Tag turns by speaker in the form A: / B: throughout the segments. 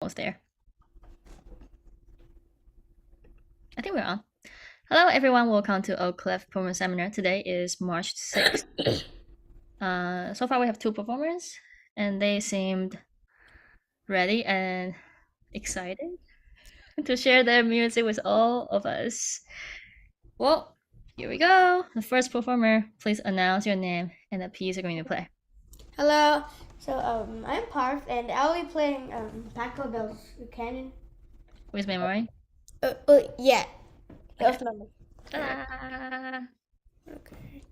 A: Almost there. I think we're on. Hello, everyone. Welcome to Oak Cliff Performance Seminar. Today is March 6th. So far, we have two performers, and they seemed ready and excited to share their music with all of us. Well, here we go. The first performer, please announce your name and the piece you're going to play.
B: Hello. So I'm Parth, and I'll be playing Paco Bell's Canyon.
A: With memory.
B: Yeah.
A: Okay.
B: Of memory.
A: Ta-da!
B: Okay.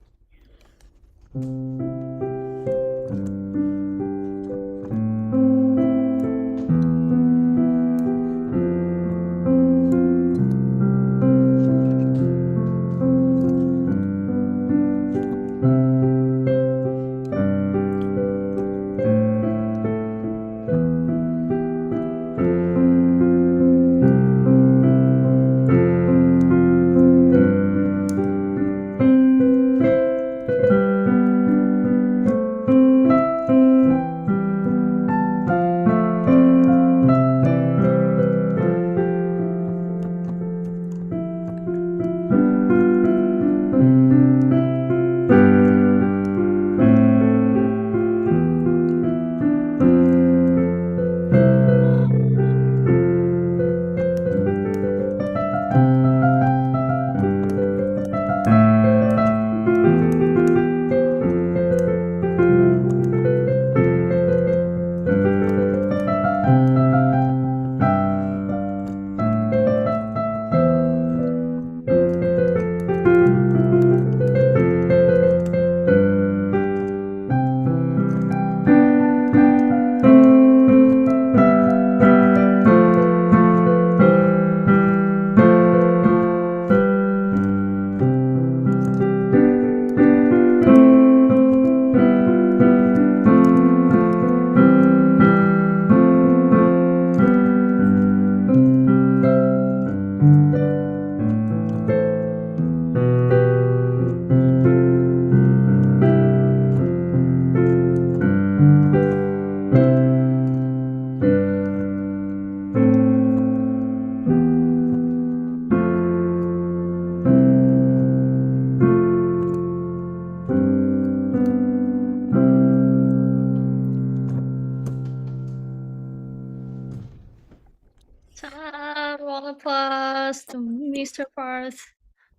A: Ta-da! Round of applause to Mr. Parth.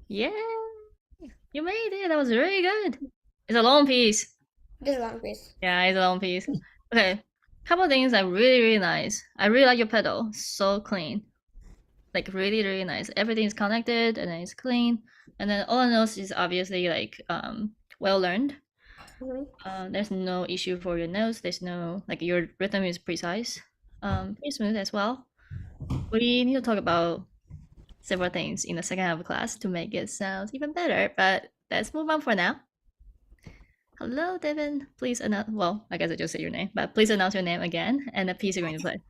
A: Yeah, you made it. That was really good. It's a long piece.
B: Just a long piece.
A: Yeah, it's a long piece. Okay, couple things that really nice. I really like your pedal. So clean. Like really nice. Everything is connected and then it's clean. And then all the notes is obviously like well learned. There's no issue for your notes. There's no like your rhythm is precise. Pretty smooth as well. We need to talk about several things in the second half of class to make it sound even better, but let's move on for now. Hello, Devin. Please announce. Well, I guess I just said your name, but please announce your name again and the piece you're going to play.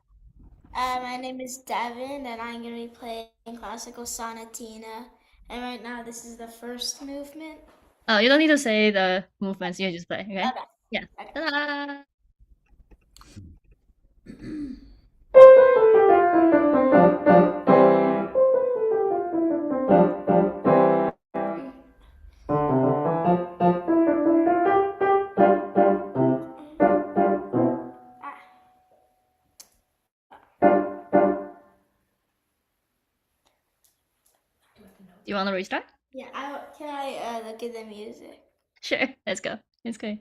C: My name is Devin, and I'm going to be playing classical sonatina. And right now, this is the first movement.
A: Oh, you don't need to say the movements. You just play. Okay.
C: Okay.
A: Yeah.
C: Okay.
A: Ta-da! Do you want to restart?
C: Yeah, can I look at the music?
A: Sure. Let's go. It's good.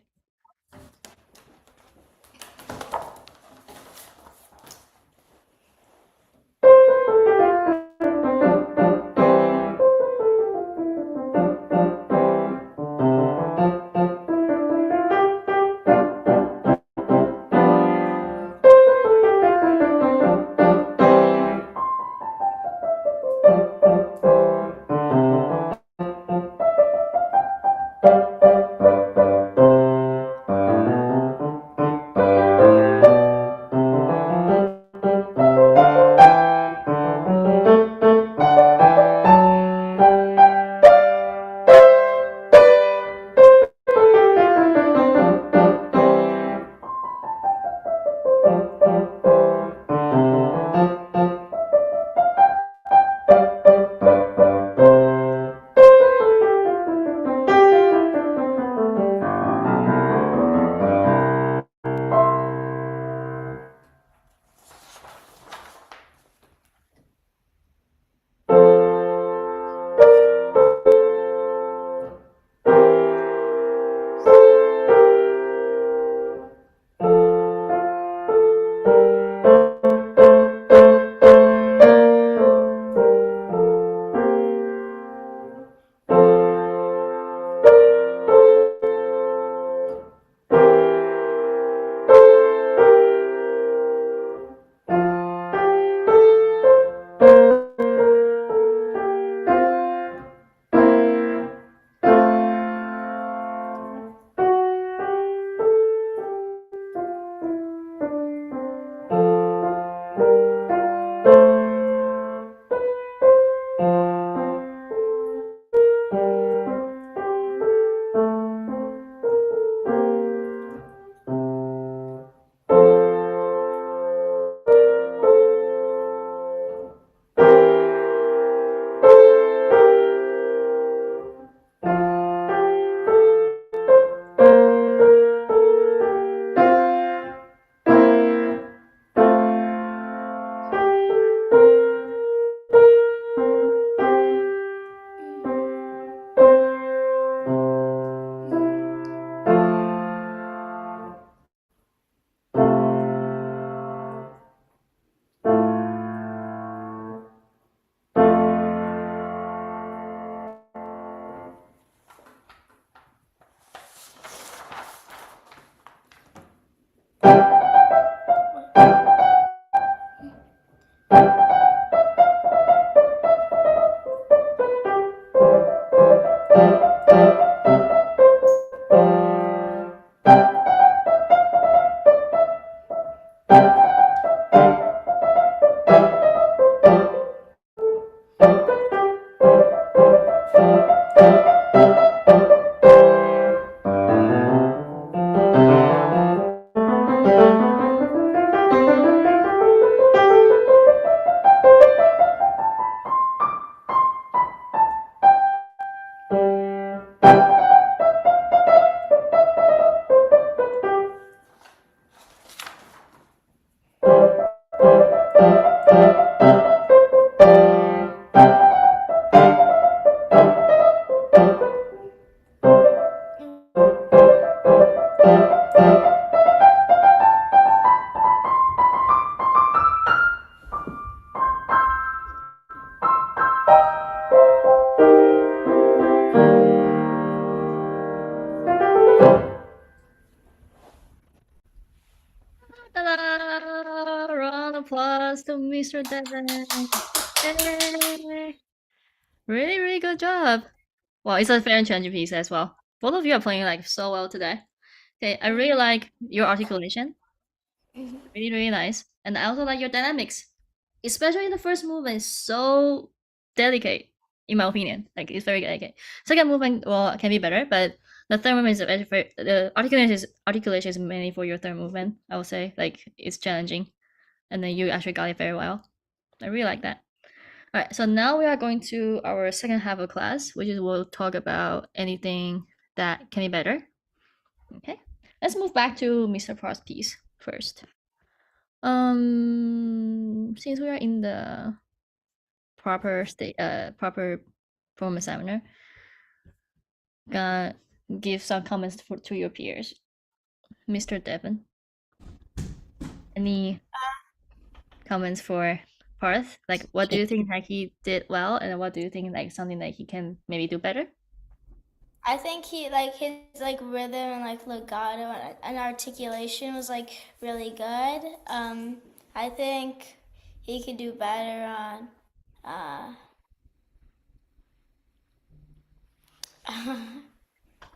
A: Ta-da! Round of applause to Mr. Devon. Yay! Really, really good job. Well, it's a fair and challenging piece as well. Both of you are playing like so well today. Okay, I really like your articulation. Really, really nice. And I also like your dynamics. Especially the first movement is so delicate, in my opinion. Like it's very delicate. Second movement, well, can be better, but the third movement is actually the articulation is mainly for your third movement. I would say like it's challenging, and then you actually got it very well. I really like that. All right, so now we are going to our second half of class, which is we'll talk about anything that can be better. Okay, let's move back to Mr. Parr's piece first. Since we are in the proper state, proper performance seminar, gonna give some comments to your peers. Mr. Devon, any comments for Parth? Like, what do you think that he did well, and what do you think like something that he can maybe do better?
C: I think he like his like rhythm and like legato and articulation was like really good. I think he could do better on. I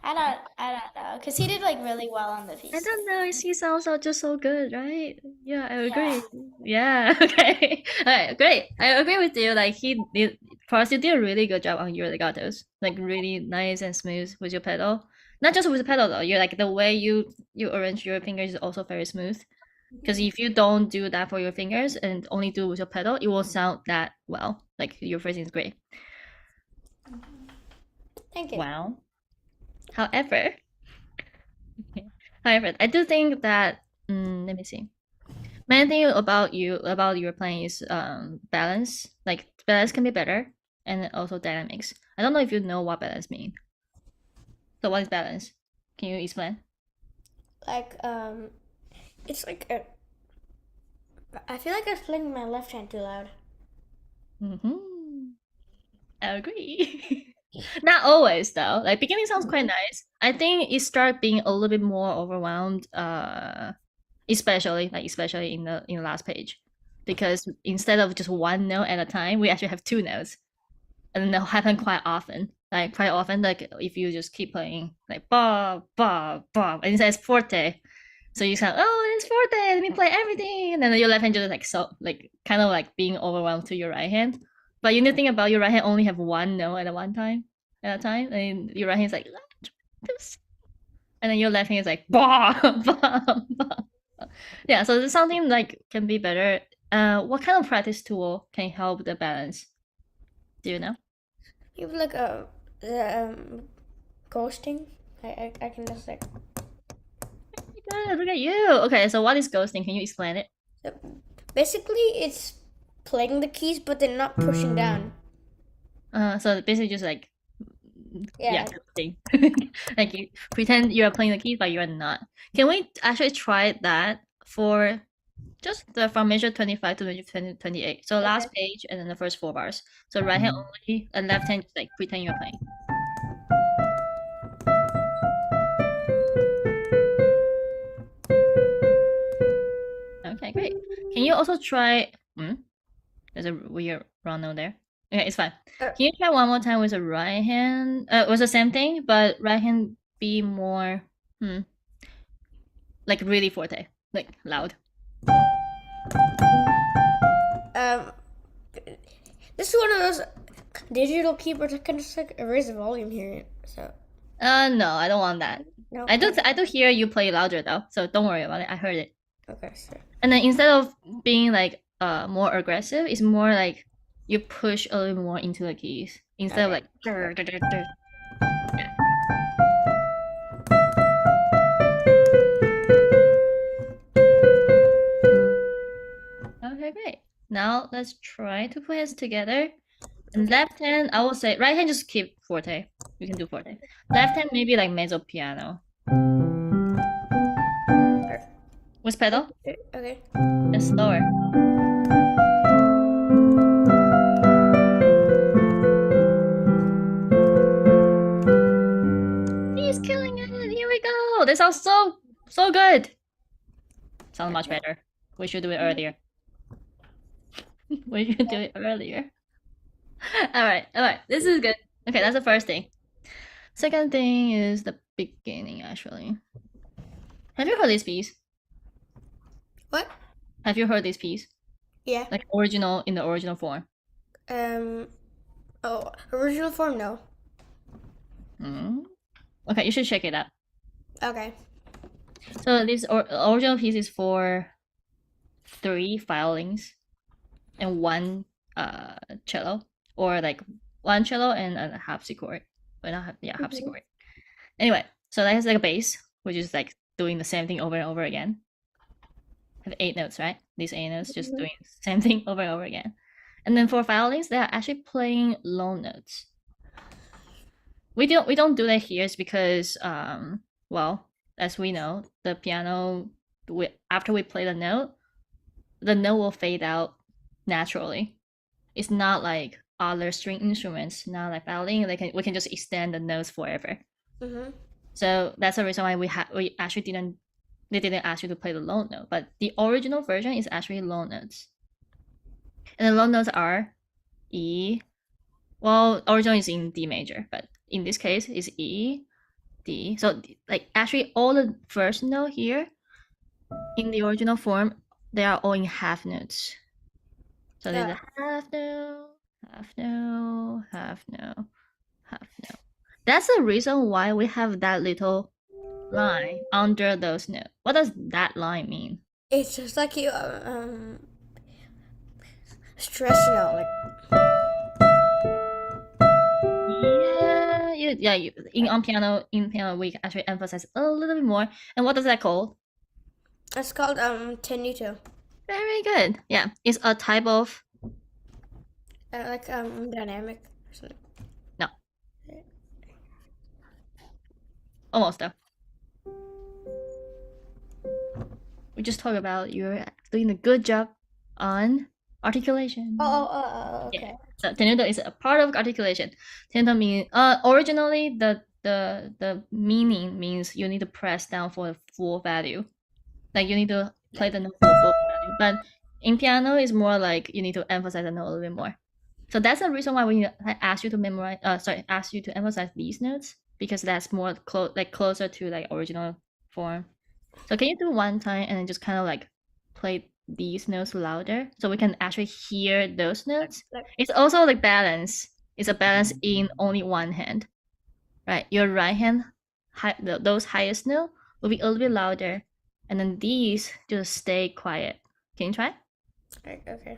C: don't know because he did like really well on the
A: I
C: piece.
A: don't know. He sounds out just so good, right? Yeah, I
C: Yeah.
A: agree. Yeah, okay. All right, great. I agree with you. Like he did, first, you did a really good job on your legatos. Like really nice and smooth with your pedal. Not just with the pedal though. You're like the way you arrange your fingers is also very smooth. Because if you don't do that for your fingers and only do with your pedal, it won't sound that well. Like your phrasing is great.
B: Thank you.
A: Wow. However, however, I do think that let me see. Main thing about your playing is balance. Like balance can be better, and also dynamics. I don't know if you know what balance mean. So what is balance? Can you explain?
B: Like it's like I feel like I was playing my left hand too loud.
A: I agree. Not always though. Like beginning sounds quite nice. I think it start being a little bit more overwhelmed. Especially in the last page, because instead of just one note at a time, we actually have two notes, and that happen quite often. Like quite often, like if you just keep playing like ba ba ba, and it says forte, so you sound oh it's forte, let me play everything, and then your left hand just like so like kind of like being overwhelmed to your right hand. But you need to think about your right hand only have one note at a one time at a time, and your right hand is like and then your left hand is like ba ba ba. Yeah, so there's something like can be better. What kind of practice tool can help the balance? Do you know?
B: You have like ghosting. I can just like
A: Good, look at you. Okay, so what is ghosting? Can you explain it?
B: basically it's playing the keys but then not pushing down.
A: So basically just like
B: Yeah.
A: ghosting. Like you pretend you're playing the keys, but you're not. Can we actually try that for just from measure 25 to measure 28? So last page and then the first four bars. So right hand only and left hand just like pretend you're playing. Okay, great. Can you also try? There's a weird wrong note there. Okay, it's fine.
B: Uh,
A: Can you try one more time with the right hand? Was the same thing, but right hand be more, like really forte, like loud.
B: This is one of those digital keyboards that can just like erase the volume here. So
A: No, I don't want that.
B: no.
A: I do hear you play louder though, so don't worry about it. I heard it.
B: Okay, sure.
A: And then instead of being like more aggressive, it's more like you push a little more into the keys instead of like. Okay, great. Now let's try to put hands together. And left hand, I will say right hand just keep forte. You can do forte. Left hand maybe like mezzo piano. With pedal?
B: Okay.
A: And slower. He's killing it. Here we go. This sounds so good. Sounds much better. We should do it earlier. We should do it earlier. All right. This is good. Okay, that's the first thing. Second thing is the beginning, actually. Have you heard this piece?
B: What?
A: Have you heard this piece?
B: Yeah.
A: Like original in the original form?
B: Oh, original form, no.
A: Okay, you should check it out.
B: Okay.
A: So this original piece is for 3 violins and 1 cello, or like 1 cello and a harpsichord. But not harpsichord. Anyway, so that has like a bass, which is like doing the same thing over and over again. Have 8 notes, right? These 8 notes just doing the same thing over and over again. And then for violins, they are actually playing low notes. We don't do that here, is because well, as we know, the piano, after we play the note will fade out naturally. It's not like other string instruments, not like violin. We can just extend the notes forever. So that's the reason why we actually didn't ask you to play the low note, but the original version is actually low notes. And the low notes are E. Well, original is in D major, but in this case is E, D. So like actually all the first note here in the original form, they are all in half notes. So there's a half note, half note, half note, half note. That's the reason why we have that little line under those notes. What does that line mean?
B: It's just like you stress note, like.
A: Yeah. In piano we actually emphasize a little bit more. And what does that called?
B: It's called tenuto.
A: Very good. Yeah, it's a type of
B: Like dynamic or something.
A: No. Almost though. We just talked about you're doing a good job on articulation.
B: Okay.
A: Yeah. So tenuto is a part of articulation. Tenuto means originally the meaning means you need to press down for the full value. Like you need to play the note for full value. But in piano it's more like you need to emphasize the note a little bit more. So that's the reason why we ask you to ask you to emphasize these notes, because that's more closer to like original form. So can you do one time and then just kind of like play these notes louder so we can actually hear those notes? It's also like balance. It's a balance in only one hand, right? Your right hand, those highest note will be a little bit louder, and then these just stay quiet. Can you try?
B: Okay.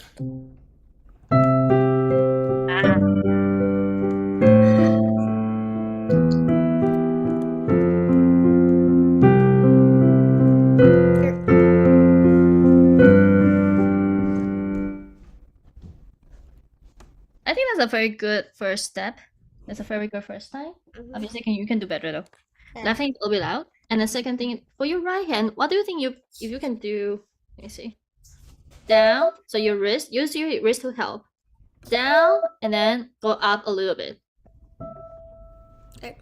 A: I think that's a very good first step. That's a very good first time. Obviously, you can do better though.
B: Yeah.
A: Left hand is a little bit loud. And the second thing, for your right hand, what do you think if you can do? Let me see. Down. So your wrist, use your wrist to help. Down and then go up a little bit.
B: Okay.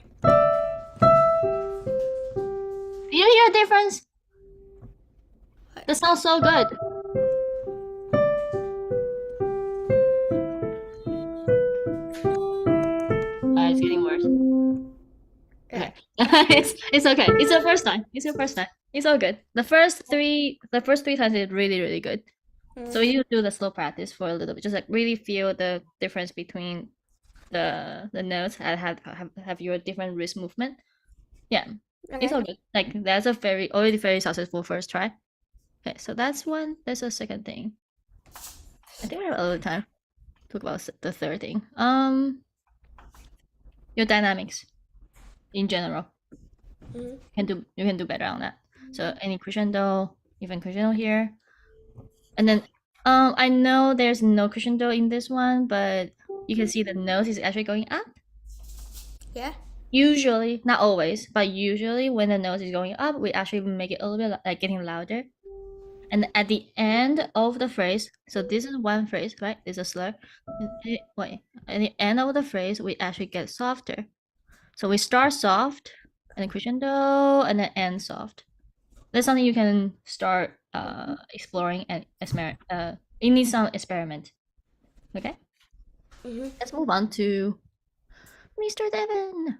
A: You hear a difference? That sounds so good. it's okay. It's your first time. It's your first time. It's all good. The first three times is really really good. So you do the slow practice for a little bit, just like really feel the difference between the notes and have your different wrist movement. Yeah, it's
B: Okay.
A: all good. Like that's a already very successful first try. Okay, so that's one. That's a second thing. I think we have a little time to talk about the third thing. Your dynamics in general. You can do better on that. So any crescendo, even crescendo here, and then I know there's no crescendo in this one, but you can see the nose is actually going up.
B: Yeah.
A: Usually, not always, but usually when the nose is going up, we actually make it a little bit like getting louder. And at the end of the phrase, so this is one phrase, right? This is a slur. Wait, at the end of the phrase, we actually get softer. So we start soft, and then crescendo, and then end soft. That's something you can start exploring and experiment. It needs some experiment. Okay, let's move on to Mr. Devon.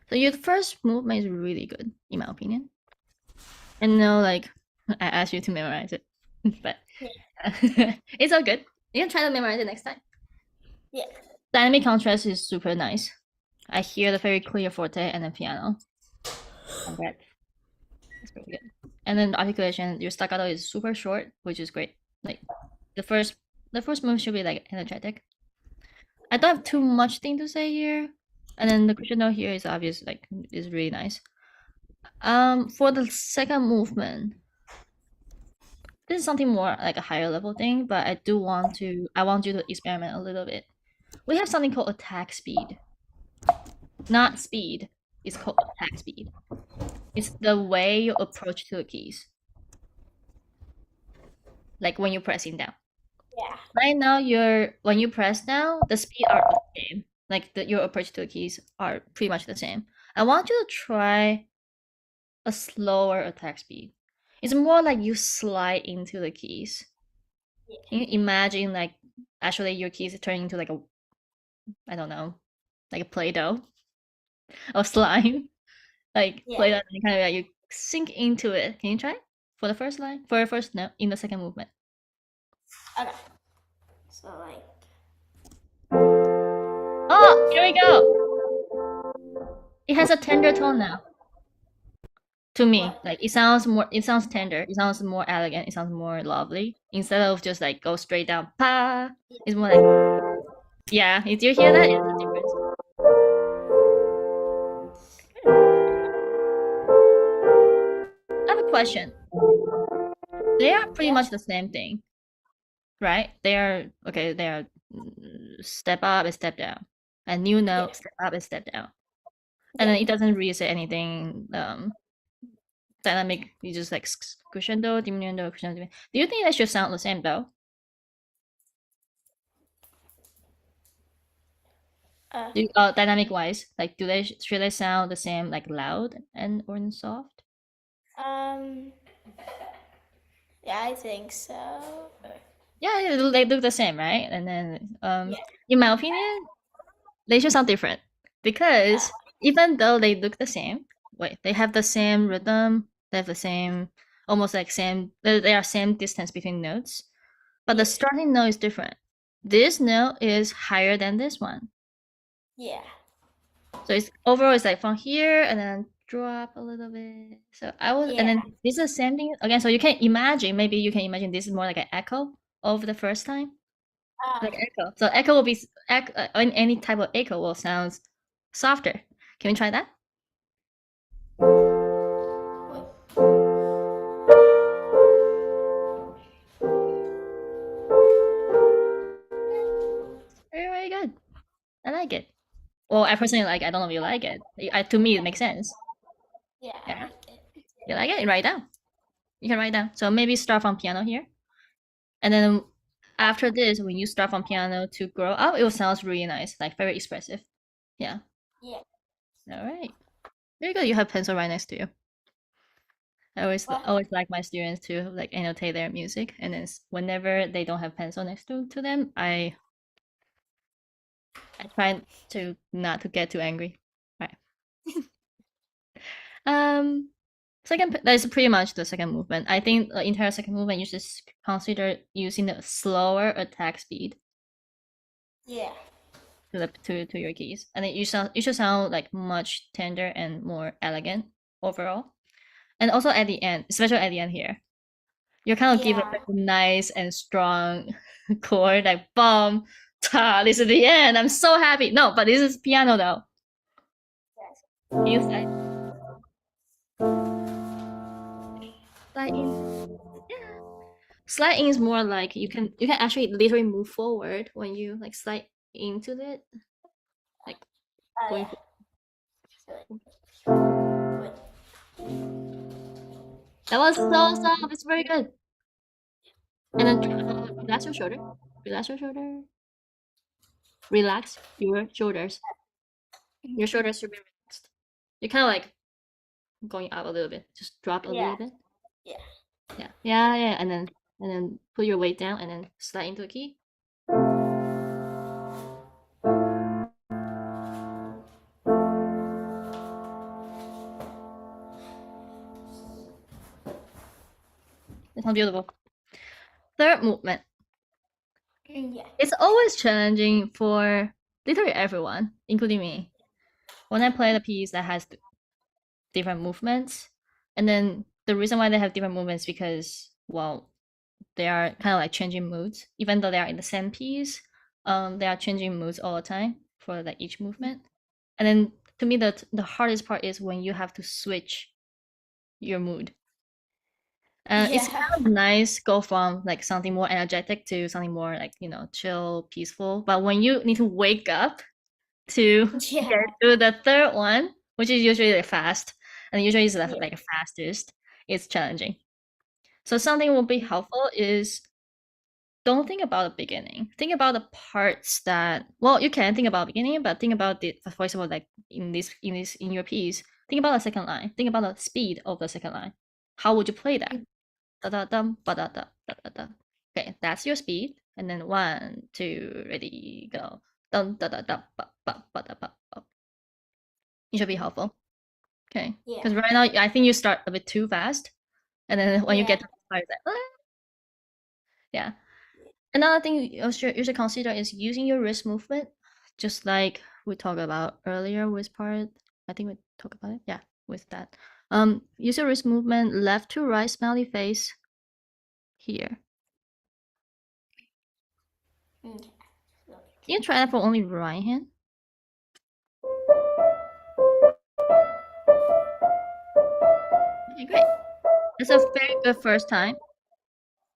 A: So your first movement is really good, in my opinion. And no, like I asked you to memorize it, but it's all good. You can try to memorize it next time.
C: Yeah.
A: Dynamic contrast is super nice. I hear the very clear forte and then piano. Congrats. That's pretty good. And then the articulation, your staccato is super short, which is great. Like the first move should be like energetic. I don't have too much thing to say here. And then the crescendo here is obvious, like is really nice. For the second movement, this is something more like a higher level thing, but I want you to experiment a little bit. We have something called attack speed. Not speed, it's called attack speed. It's the way you approach to the keys. Like when you're pressing down.
C: Yeah.
A: Right now, when you press down, the speed are the same. Like your approach to the keys are pretty much the same. I want you to try a slower attack speed. It's more like you slide into the keys. Can you imagine like actually your keys turning into like a, I don't know, like a Play-Doh or slime, like
C: Yeah.
A: Play-Doh, and kind of like you sink into it. Can you try for the first line, for the first note in the second movement?
C: Okay. So like.
A: Oh, here we go. It has a tender tone now. To me,
C: What?
A: like it sounds tender. It sounds more elegant. It sounds more lovely instead of just like go straight down. Pa. It's more like, yeah. Did you hear that? It's the difference. I have a question. They are pretty much the same thing, right? They are okay. They are step up and step down, and new note, step up and step down, and then it doesn't really say anything dynamic. You just like crescendo, diminuendo, crescendo. Do you think they should sound the same though? Dynamic wise, like should they sound the same, like loud and or soft?
C: Um. Yeah, I think so.
A: Yeah, they look the same, right? And then in my opinion, they should sound different because even though they look the same, wait, they have the same rhythm, they have the same almost like same they are same distance between notes, but the starting note is different. This note is higher than this one.
C: Yeah.
A: So it's overall it's like from here and then drop a little bit. So I was and then this is the same thing again. So you can imagine, maybe you can imagine this is more like an echo of the first time. Like echo. So echo will be any type of echo will sound softer. Can we try that? Very, very good. I like it. Well, I personally like. I don't know if you like it. To me, it makes sense.
C: Yeah.
A: Yeah.
C: I like it.
A: You like it? Write down. You can write down. So maybe start from piano here, and then after this, when you start from piano to grow up, it will sound really nice, like very expressive. Yeah.
C: Yeah.
A: All right. Very good. You have pencil right next to you. I always like my students to like annotate their music, and then whenever they don't have pencil next to them, I try to not to get too angry. Right. Second, that is pretty much the second movement. I think the entire second movement you should consider using the slower attack speed
C: Yeah.
A: to your keys, and then you should sound like much tender and more elegant overall. And also at the end, especially at the end here, you kind of give a
C: Yeah.
A: very nice and strong chord like boom, ta. This is the end. I'm so happy. No, but this is piano though.
C: Yes.
A: Can you slide in? Yeah. Slide in is more like you can actually literally move forward when you like slide into it, like
C: Oh
A: going.
C: yeah. Wait.
A: That was so soft. It's very good. And then relax your shoulder. Relax your shoulder. Relax your shoulders. Your shoulders should be relaxed. You're kind of like going up a little bit. Just drop a
C: Yeah.
A: little bit.
C: Yeah.
A: Yeah. And then put your weight down and then slide into the key. It sounds beautiful. Third movement.
C: Yeah.
A: It's always challenging for literally everyone, including me. When I play the piece that has different movements, and then the reason why they have different movements because, well, they are kind of like changing moods, even though they are in the same piece. They are changing moods all the time for like each movement. And then to me, the hardest part is when you have to switch your mood. It's
C: Yeah.
A: kind of nice go from like something more energetic to something more like chill, peaceful. But when you need to wake up to
C: Yeah.
A: get to the third one, which is usually like fast, and usually is
C: Yeah.
A: like fastest, it's challenging. So something will be helpful is don't think about the beginning. Think about the parts that you can think about beginning, but think about the for example, like in your piece, think about the second line. Think about the speed of the second line. How would you play that? Da da dum ba da da da da da. Okay, that's your speed. And then 1, 2, ready, go. Dum da da da ba ba ba da ba ba. It should be helpful. Okay.
C: Yeah.
A: Because right now I think you start a bit too fast. And then when you
C: Yeah.
A: get to the part, it's like, "Ah." Yeah. Another thing you should consider is using your wrist movement, just like we talked about earlier with part. I think we talked about it. Yeah, with that. Use your wrist movement, left to right, smiley face here.
C: Okay.
A: Can you try that for only right hand? Okay, great. That's a very good first time.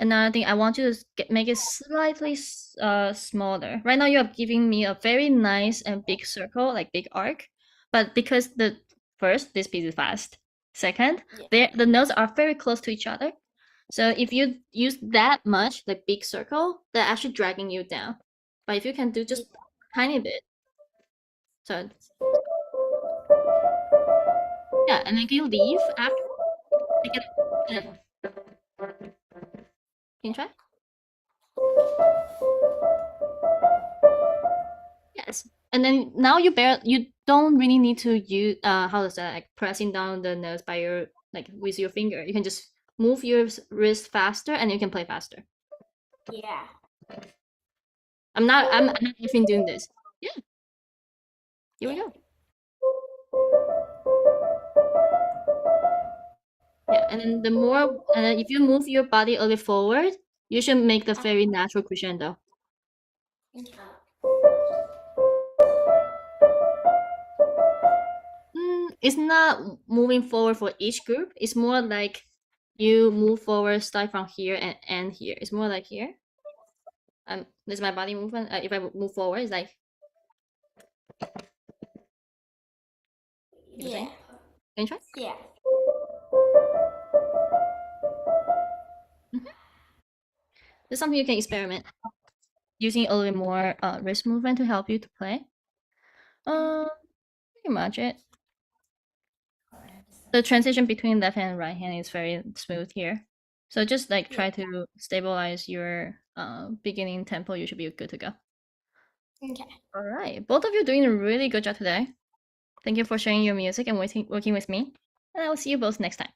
A: Another thing, I want you to make it slightly smaller. Right now, you are giving me a very nice and big circle, like big arc. But because this piece is fast. Second,
C: Yeah.
A: the notes are very close to each other. So if you use that much, like big circle, they're actually dragging you down. But if you can do just a tiny bit, so yeah, and then you leave after. Can you try? Yes. And then now you don't really need to use how to say like pressing down the notes by your like with your finger. You can just move your wrist faster and you can play faster.
C: Yeah.
A: I'm not even doing this. Yeah, here we
C: Yeah.
A: go. Yeah, and then and then if you move your body a little forward, you should make the very natural crescendo.
C: Okay.
A: It's not moving forward for each group. It's more like you move forward, start from here and end here. It's more like here. This is my body movement. If I move forward, it's like you
C: Yeah.
A: saying. Can you try?
C: Yeah.
A: Mhm. This is something you can experiment using a little more wrist movement to help you to play. Pretty much it. The transition between left hand and right hand is very smooth here. So just like try to stabilize your beginning tempo. You should be good to go.
C: Okay.
A: All right, both of you doing a really good job today. Thank you for sharing your music and working with me. And I will see you both next time.